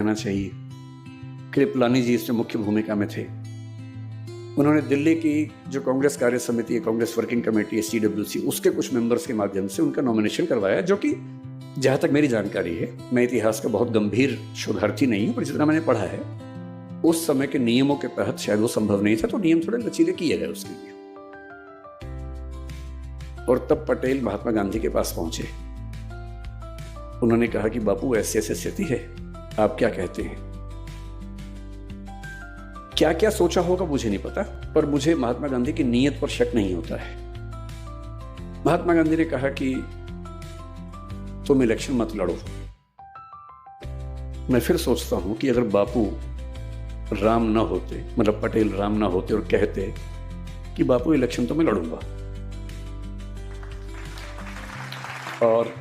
कहना चाहिए। कृपलानी जी इसमें मुख्य भूमिका में थे। उन्होंने दिल्ली की जो कांग्रेस कार्य समिति है, कांग्रेस वर्किंग कमेटी है, CWC, उसके कुछ मेंबर्स के माध्यम से उनका नॉमिनेशन करवाया, जो कि जहां तक मेरी जानकारी है, मैं इतिहास का बहुत गंभीर शोधार्थी नहीं हूं, पर जितना मैंने पढ़ा है उस समय के नियमों के तहत शायद वो संभव नहीं था, तो नियम थोड़े लचीले किए गए उसके लिए। और तब पटेल महात्मा गांधी के पास पहुंचे। उन्होंने कहा कि बापू ऐसी ऐसी स्थिति है, आप क्या कहते हैं। क्या क्या सोचा होगा मुझे नहीं पता, पर मुझे महात्मा गांधी की नीयत पर शक नहीं होता है। महात्मा गांधी ने कहा कि तुम इलेक्शन मत लड़ो। मैं फिर सोचता हूं कि अगर बापू राम ना होते, मतलब पटेल राम ना होते और कहते कि बापू इलेक्शन तो मैं लड़ूंगा, और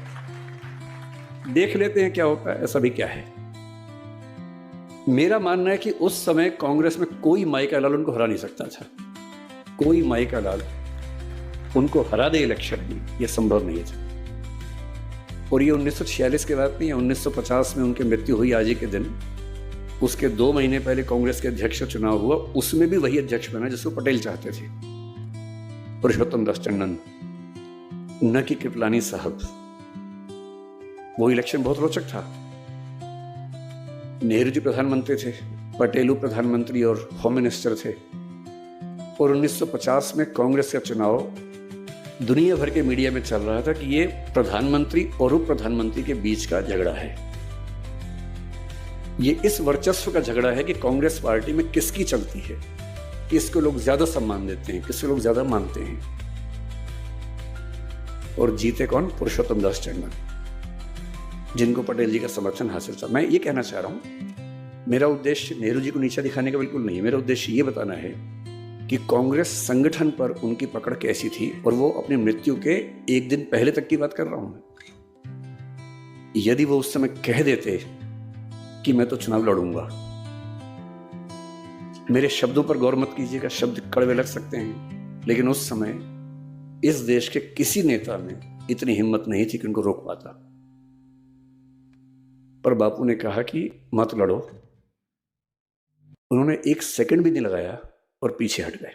देख लेते हैं क्या होता है, ऐसा भी क्या है। मेरा मानना है कि उस समय कांग्रेस में कोई माई का लाल उनको हरा नहीं सकता था। कोई माई का लाल उनको हरा दे इलेक्शन में, यह संभव नहीं था। और ये 1946 के बाद नहीं है, 1950 में उनकी मृत्यु हुई आज ही के दिन। उसके 2 महीने पहले कांग्रेस के अध्यक्ष का चुनाव हुआ, उसमें भी वही अध्यक्ष बना जिसको पटेल चाहते थे, पुरुषोत्तम दास टंडन, न कि कृपलानी साहब। वो इलेक्शन बहुत रोचक था। नेहरू जी प्रधानमंत्री थे, पटेल प्रधानमंत्री और होम मिनिस्टर थे, और 1950 में कांग्रेस का चुनाव दुनिया भर के मीडिया में चल रहा था कि ये प्रधानमंत्री और उप प्रधानमंत्री के बीच का झगड़ा है। ये इस वर्चस्व का झगड़ा है कि कांग्रेस पार्टी में किसकी चलती है, किसको लोग ज्यादा सम्मान देते हैं, किसको लोग ज्यादा मानते हैं। और जीते कौन? पुरुषोत्तम दास टंडन, जिनको पटेल जी का समर्थन हासिल था। मैं ये कहना चाह रहा हूं, मेरा उद्देश्य नेहरू जी को नीचा दिखाने का बिल्कुल नहीं है। मेरा उद्देश्य ये बताना है कि कांग्रेस संगठन पर उनकी पकड़ कैसी थी, और वो अपनी मृत्यु के 1 दिन पहले तक की बात कर रहा हूं। यदि वो उस समय कह देते कि मैं तो चुनाव लड़ूंगा, मेरे शब्दों पर गौर मत कीजिएगा, शब्द कड़वे लग सकते हैं, लेकिन उस समय इस देश के किसी नेता में इतनी हिम्मत नहीं थी कि उनको रोक पाता। पर बापू ने कहा कि मत लड़ो। उन्होंने 1 सेकंड भी नहीं लगाया और पीछे हट गए।